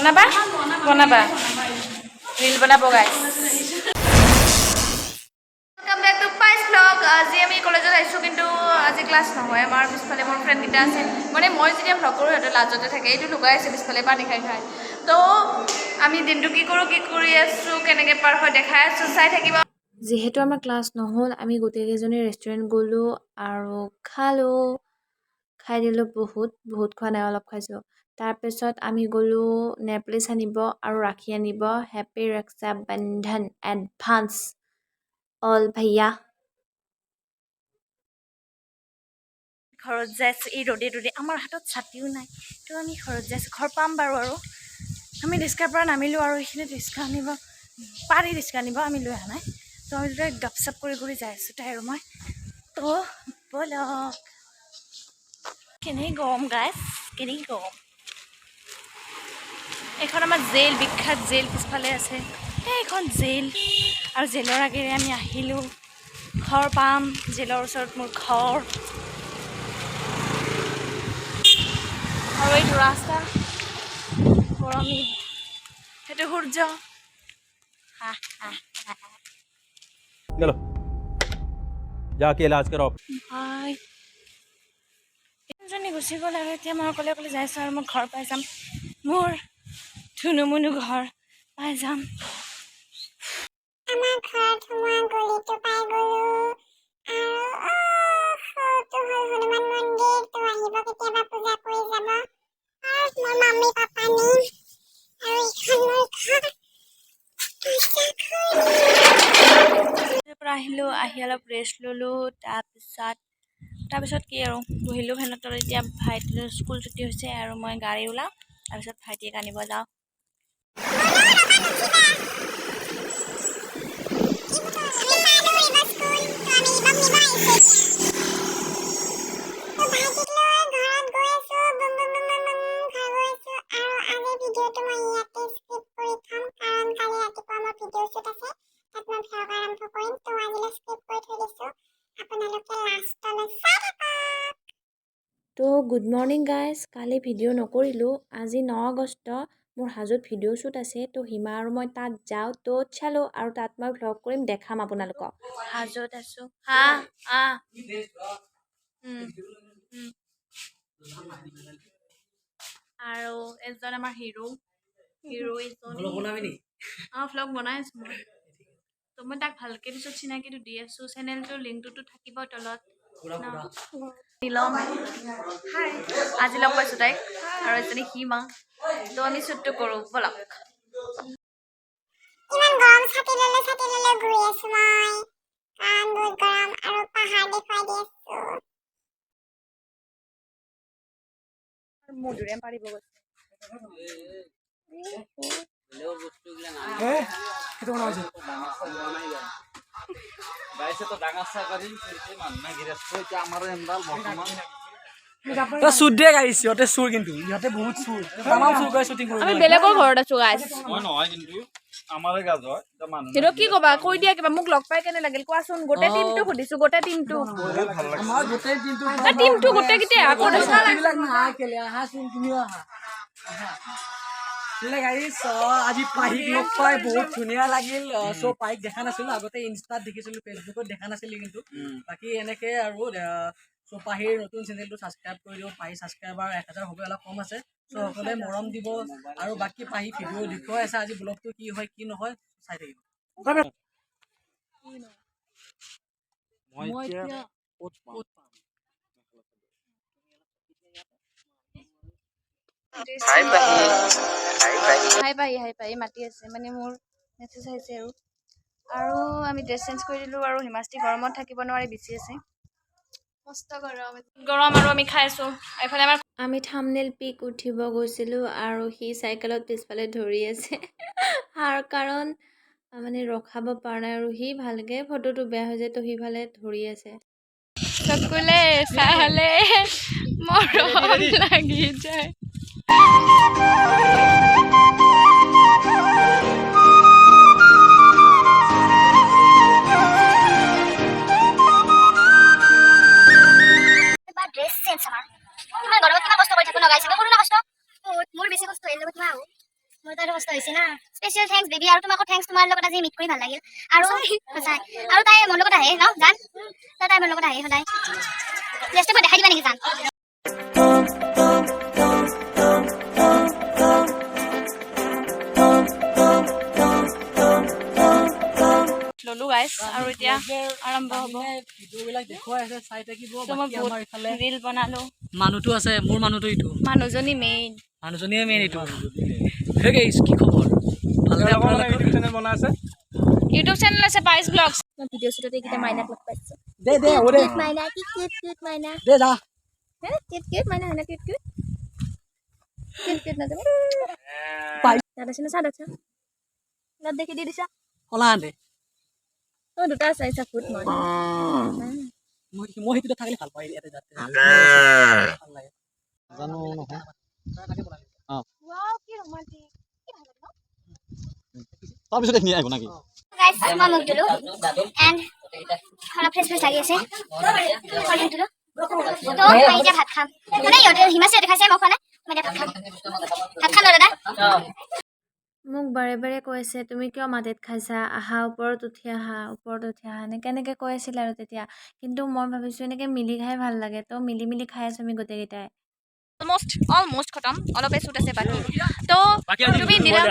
বনাবা বনাবা ৰিল বনাব গাইছ ওয়েলকাম ব্যাক টু পাইস ব্লগ আজি আমি কলেজত আইছো কিন্তু আজি ক্লাছ নহয় আমাৰ পিছফালে মোৰ ফ্ৰেণ্ড কিটা আছে মানে মই যেতিয়া ব্লগ কৰো এটা লাজতে থাকে এইটো লুকাই আছে পিছফালে পানী খাই খাই তো আমি দিনটো কি কৰি আছো কেনেকৈ পাৰ হয় দেখাই আছো চাই থাকিবা যেহেতু আমাৰ ক্লাছ নহল আমি গোটেইকেইজনী ৰেষ্টুৰেণ্ট গ'লো আৰু খাই দিলোঁ বহুত খোৱা নাই অলপ খাইছোঁ তাৰপিছত আমি গ'লো নেপলিছ আনিব আৰু ৰাখি আনিব হেপী ৰক্ষা বন্ধন এডভান্স অল ভैया ঘৰত যাইছোঁ এই ৰ'দে আমাৰ হাতত ছাতিও নাই তো আমি ঘৰত যাইছোঁ ঘৰ পাম বাৰু আৰু আমি ৰিক্সাৰ পৰা নামিলোঁ আৰু এইখিনি ৰিক্সা আনিব পাৰি ৰিক্সা আনিব আমি লৈ অহা নাই তো আমি দুটাই গপচাপ কৰি যাই আছোঁ তাই আৰু মই তো ব'লক কেনে গৰম গাইছ কেনে গৰম এখন আমাৰ জেল বিখ্যাত জেল পিছফালে আছে এইখন জেল আৰু জেলৰ আগেৰে আমি আহিলোঁ ঘৰ পাম জেলৰ ওচৰত মোৰ ঘৰ আৰু এইটো ৰাস্তা গৰমি সেইটো সূৰ্য चलो जाके इलाज कराओ ভাই এজনী গুচি গ'ল আৰু এতিয়া মই অকলে যাইছোঁ আৰু মই ঘৰ পাই যাম মোৰ ধুনুমুনু ঘৰ পাই যাম আমাৰ ঘৰত সোমোৱা গলিটো পাই গ'লো আৰু তো হ'ল হনুমান মন্দিৰ তো আহিব কেতিয়াবা পূজা কৰি যাব আৰু মোৰ মামী পাপা নি আৰু এইখন মোৰ ঘৰ পৰা আহিলোঁ আহি অলপ ৰেষ্ট ল'লোঁ তাৰপিছত কি আৰু বহিলোঁ ফেনৰ তলত এতিয়া ভাইটিৰ স্কুল ছুটি হৈছে আৰু মই গাড়ী ওলাওঁ তাৰপিছত ভাইটিক আনিব যাওঁ তো গুড মৰ্ণিং গাইজ কালি ভিডিঅ' নকৰিলোঁ আজি 9 আগষ্ট মোৰ হাজোত ভিডিঅ' শ্বুট আছে তো হিমা আৰু মই তাত যাওঁ তো চালোঁ আৰু তাত মই ভ্লগ কৰিম দেখাম আপোনালোকক হাজোত আছোঁ আৰু এজন আমাৰ হিৰো ভ্লগ বনাই আছোঁ মই তো মই তাক ভালকৈ পিছত চিনাকিটো দি আছোঁ চেনেলটোৰ লিংকটোতো থাকিব তলত নীলম হাই আজি লগ পাইছোঁ তাইক আৰু এজনী হিমা তো আমি শ্বুটটো কৰোঁ ব'লক ইমান গৰম ছাতি ল'লে ঘূৰি আছোঁ মই কাৰণ বহুত গৰম আৰু পাহাৰ দেখুৱাই দি আছোঁ মধুৰিআম পাৰিব গৈছে চুৰ দিয়ে গাইছ সিহঁতে চুৰ কিন্তু ইহঁতে বহুত চুৰ তামাম চুৰ কৰে শ্বুটিং কৰিব আমি বেলেগৰ ঘৰত আছোঁ গাইছ মই নহয় কিন্তু আমাৰে গাজ হয় এটা মানুহ হিৰো কি ক'বা কৈ দিয়া কিবা মোক লগ পাই কেনে লাগিল কোৱাচোন গোটেই টিমটো সুধিছোঁ গোটেই টিমটো আমাৰ গোটেই দিনটো টিমটো গোটেইকেইটাই আকৌ এইবিলাক নাহা কেলে আহা চোন তুমিও আহা গাইছ আজি পাহিক লগ পাই বহুত ধুনীয়া লাগিল চ' পাহিক দেখা নাছিলোঁ আগতে ইনষ্টাত দেখিছিলোঁ ফেচবুকত দেখা নাছিলোঁ কিন্তু বাকী এনেকে আৰু চ' পাহিৰ নতুন চেনেলটো ছাবস্ক্ৰাইব কৰি দিওঁ পাহি ছাবস্ক্ৰাইবাৰ 1000 হ'ব অলপ কম আছে চ' সকলোৱে মৰম দিব আৰু বাকী পাহি ভিডিঅ' দেখুৱাই আছে আজি ব্লগটো কি হয় কি নহয় চাই থাকিব মই এতিয়া ক'ত পাম হাই পাহি মাতি আছে মানে মোৰ মেছেজ আহিছে আৰু আমি ড্ৰেছ চেঞ্জ কৰি দিলোঁ আৰু হিমাশ্ৰী গৰমত থাকিব নোৱাৰি বেছি আছে মস্ত গৰম আৰু আমি খাই আছোঁ এইফালে আমি থাম্বনেইল পিক উঠিব গৈছিলোঁ আৰু সি চাইকেলত পিছফালে ধৰি আছে কাৰণ মানে ৰখাব পৰা নাই আৰু সি ভালকৈ ফটোটো বেয়া হৈ যায় তো সিফালে ধৰি আছে চকুলে চালে মৰম লাগি যায় চেঞ্জ আমাৰ ইমান গৰমত কিমান কষ্ট কৰি থাকো লগাইছে মই কৰো না কষ্ট মোৰ বেছি কষ্ট এনে কিবা আৰু মোৰ তাইৰ কষ্ট হৈছে না স্পেচিয়েল থেংকছ বেবি আৰু তোমাকো থেংকছ তোমাৰ লগত আজি মিট কৰি ভাল লাগিল আৰু সঁচাই আৰু তাই মোৰ লগত আহে ন জান তাই মোৰ লগত আহে সদায় নেক্সট টাইম দেখাই দিবা নেকি জান ললো গাইছ আৰু এতিয়া আৰম্ভ হ'ব ভিডিঅ'বিলাক দেখুৱাই আছে চাই থাকিব তো মই বাকী বহুত আমাৰ ইফালে ৰিল বনালো মানুহটো আছে মোৰ মানুহটো এইটো মানুহজনী মেইন মানুহজনীয়ে মেইন এইটো হে গাইছ কি খবৰ ভালনে আপোনালোকৰ ইউটিউব চেনেল বনাই আছে ইউটিউব চেনেল আছে পাইছ ব্লগছ মই ভিডিঅ' শ্বুটতে এইকেইটা মাইনাক লগ পাইছোঁ দে দে ওৰে মাইনা কি কিউট মাইনা দে যা হে কিউট মাইনা হয় না কিউট নাজানো পাই দাদা চিনা চাহ দাদা দাদ দেখি দি দিছা কলা দে তই দুটা চাইছা ফুট মই মই সেইটো থাকিলে ভাল পাই ইয়াতে যাতে ভাল লাগে জানো নহয় ওয়াও কি রোমান্টিক কি ভালো না তাৰপিছত এইখিনি আহিব নাকি গাইছ মই মুখ ধুলো এণ্ড অলপ ফ্ৰেছ লাগি আছে মুখ ধুলো তো মই এতিয়া ভাত খাম মানে ইহঁতে হিমাচে দেখাইছে মই খোৱা নাই মই এতিয়া ভাত খাম ন দাদা মোক বাৰে বাৰে কৈ আছে তুমি কিয় মাটিত খাইছা আহা ওপৰত উঠি আহা এনেকৈ এনেকৈ কৈ আছিল আৰু তেতিয়া কিন্তু মই ভাবিছোঁ এনেকৈ মিলি খাই ভাল লাগে তো মিলি খাই আছোঁ আমি গোটেইকেইটাই অলমোস্ট খতম অলপে শ্বুট আছে বাকী তো তুমি দিলা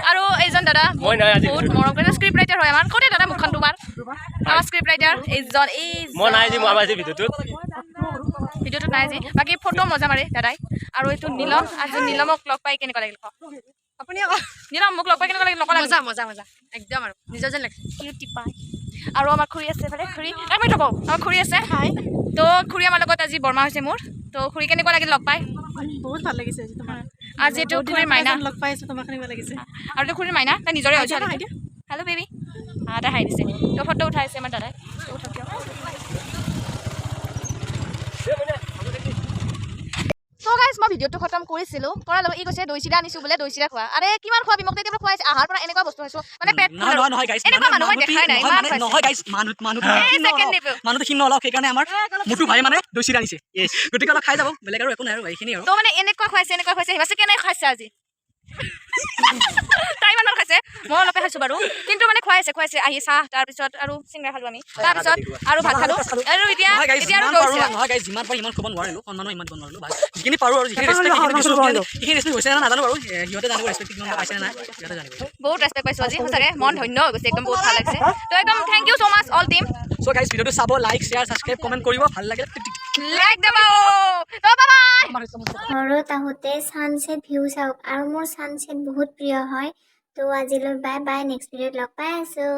আৰু এইজন দাদা বহুত মৰম কৰে স্ক্ৰিপ্ট ৰাইটাৰ হয় আমাৰ কোনে দাদা মুখখন তোমাৰ আমাৰ স্ক্ৰিপ্ট ৰাইটাৰ এইজন মই নাই যি মই আমাৰ ভিডিঅ'টোত নাই আজি বাকী ফটো মজা মাৰে দাদাই আৰু এইটো নীলম আজি নীলমক লগ পাই কেনেকুৱা লাগিল আপুনি নীলম মোক লগ পাই কেনেকুৱা লাগিল নকলা মজা একদম আৰু নিজৰ যেন লাগিছে কিউটি পাই আৰু আমাৰ খুৰী আছে ফালে খুৰী এক মিনিট ৰ'ব আমাৰ খুৰী আছে হাই তো খুৰী আমাৰ লগত আজি বৰমা হৈছে মোৰ তো খুৰী কেনেকুৱা লাগিল লগ পাই বহুত ভাল লাগিছে আজি তোমাৰ আজি এইটো খুৰীৰ মাইনা লগ পাই আছো তোমাক কেনেকুৱা লাগিছে আৰু এইটো খুৰীৰ মাইনা তাই নিজৰে হৈছে হেল্ল' বেবি তাই হাই দিছে তো ফটো উঠাইছে আমাৰ দাদাই উঠাওক দিয়ক তো গাইছ মই ভিডিঅ'টো খতম কৰিছিলোঁ কৰাৰ লগত ই কৈছে দৈ চিৰা আনিছোঁ বোলে দৈ চিৰা খোৱা আৰে কিমান খোৱাবি মোক তেতিয়া খুৱাইছে আহাৰ পৰা এনেকুৱা বস্তু খাইছোঁ মানে পেট নহয় গাইছ এনেকুৱা মানুহ মই দেখাই নাই ইমান খাইছে নহয় গাইছ মানুহটো ক্ষীণ অলপ সেইকাৰণে আমাৰ মোটো ভাই মানে দৈ চিৰা আনিছে গতিকে অলপ খাই যাব বেলেগ আৰু একো নাই আৰু এইখিনি আৰু তো মানে এনেকুৱা খুৱাইছে হিমাচে কেনে খাইছে আজি তাই ইমান খাইছে মই অলপে খাইছোঁ বাৰু কিন্তু মানে খুৱাইছে আহি চাহ তাৰপিছত আৰু চিংৰা খালোঁ আমি তাৰপিছত আৰু ভাত খালোঁ আৰু এতিয়া আৰু নহয় গাইছ যিমান পাৰি ইমান খাব নোৱাৰিলোঁ সন্মানো ইমান দিব নোৱাৰিলোঁ যিখিনি পাৰোঁ আৰু যিখিনি ৰেচপেক্ট হৈছে না নাজানো বাৰু সিহঁতে জানিব ৰেচপেক্ট কিমান পাইছে নাই সিহঁতে জানিব বহুত ৰেচপেক্ট পাইছোঁ আজি সঁচাকৈ মন ধন্য হৈ গৈছে একদম বহুত ভাল লাগিছে তো একদম thank you so' much all team so' guys ভিডিঅ'টো চাব লাইক শ্বেয়াৰ ছাবস্ক্ৰাইব কমেণ্ট কৰিব ভাল লাগিলে লাইক দেবা তো বাই ঘৰত আহোঁতে ছানছেট ভিউ চাওক আৰু মোৰ ছানছেট বহুত প্ৰিয় হয় তো আজিলৈ বাই বাই নেক্সট ভিডিঅ'ত লগ পাই আছোঁ